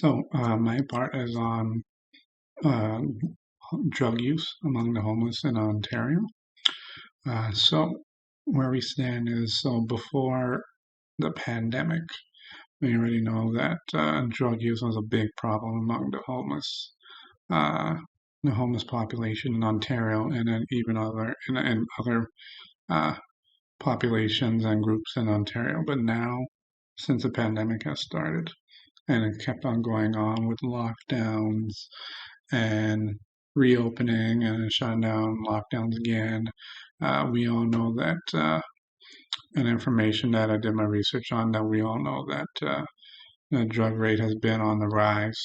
My part is on uh, drug use among the homeless in Ontario. So, where we stand is before the pandemic, we already know that drug use was a big problem among uh, the homeless population in Ontario, and then even other uh, populations and groups in Ontario. But now, since the pandemic has started, and it kept on going on with lockdowns and reopening and shutting down, lockdowns again. We all know that, and information that I did my research on, that we all know that the drug rate has been on the rise,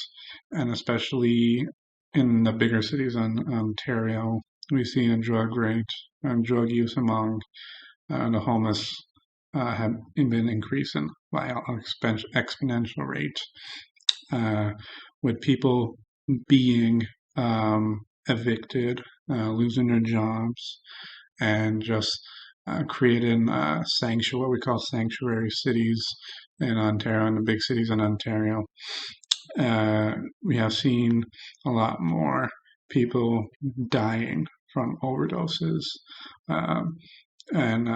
and especially in the bigger cities in Ontario, we've seen a drug rate and drug use among the homeless have been increasing by an exponential rate, uh, with people being evicted, losing their jobs, and just creating what we call sanctuary cities in Ontario, in the big cities in Ontario. Uh, we have seen a lot more people dying from overdoses, um, and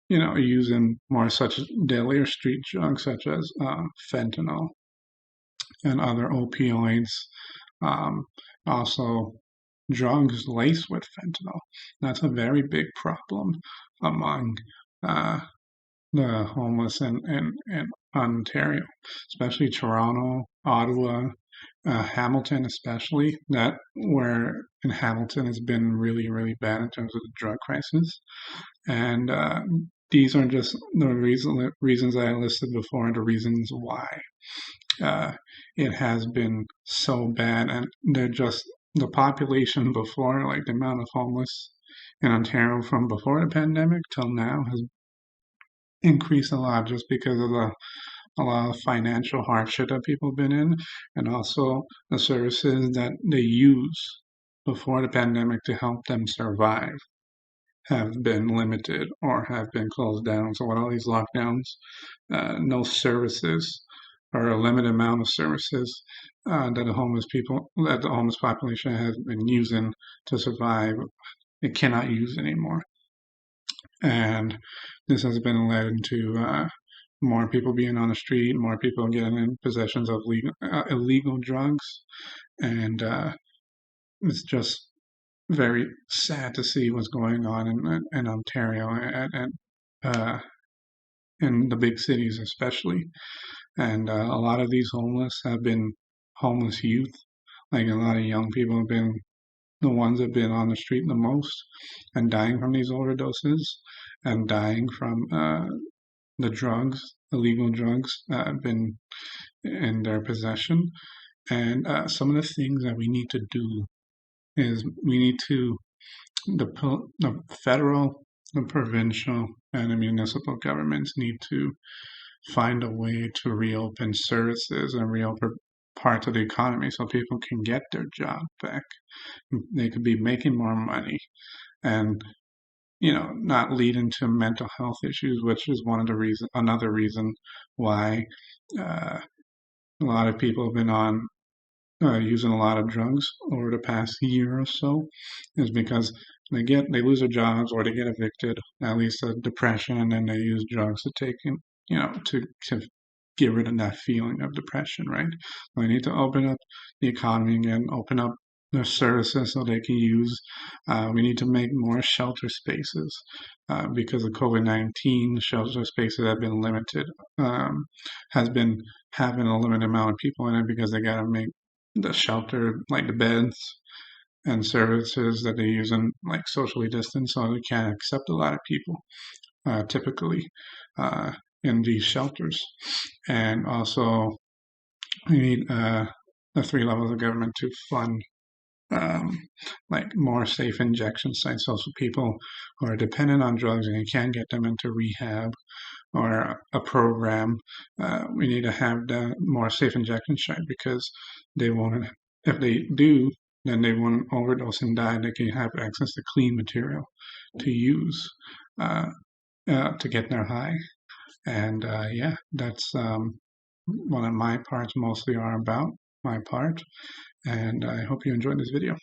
using more such deadlier street drugs such as fentanyl and other opioids. Um, Also, drugs laced with fentanyl. That's a very big problem among uh, the homeless in Ontario, especially Toronto, Ottawa, Hamilton, especially. That where in Hamilton has been really, really bad in terms of the drug crisis. And these are just the reasons I listed before, and the reasons why uh, it has been so bad. And they're just the population before, like the amount of homeless in Ontario from before the pandemic till now has increased a lot just because of a lot of financial hardship that people have been in, and also the services that they use before the pandemic to help them survive have been limited or have been closed down. So with all these lockdowns, no services or a limited amount of services that the homeless population has been using to survive, it cannot use anymore. And this has been led to more people being on the street, more people getting in possessions of illegal drugs, and it's just very sad to see what's going on in Ontario and uh, in the big cities especially. And a lot of these homeless have been homeless youth. Like a lot of young people have been the ones that have been on the street the most and dying from these overdoses and dying from the drugs, illegal drugs that have been in their possession. And some of the things that we need to do is we need to the federal, the provincial, and the municipal governments need to find a way to reopen services and reopen parts of the economy so people can get their job back. They could be making more money and not leading to mental health issues, which is another reason why uh, a lot of people have been on using a lot of drugs over the past year or so, is because they lose their jobs or they get evicted, at least a depression, and they use drugs to take in, to get rid of that feeling of depression, right? We need to open up the economy again, open up their services so they can use. We need to make more shelter spaces because of COVID-19. Shelter spaces have been limited, has been having a limited amount of people in it because they got to make the shelter, like the beds and services that they use in like socially distanced, so they can't accept a lot of people typically uh, in these shelters. And also, we need the three levels of government to fund um, like more safe injection sites. So for people who are dependent on drugs and you can't get them into rehab or a program, we need to have the more safe injection site because they won't. If they do, then they won't overdose and die. They can have access to clean material to use uh, to get their high. And yeah, that's my parts mostly are about my part, and I hope you enjoyed this video.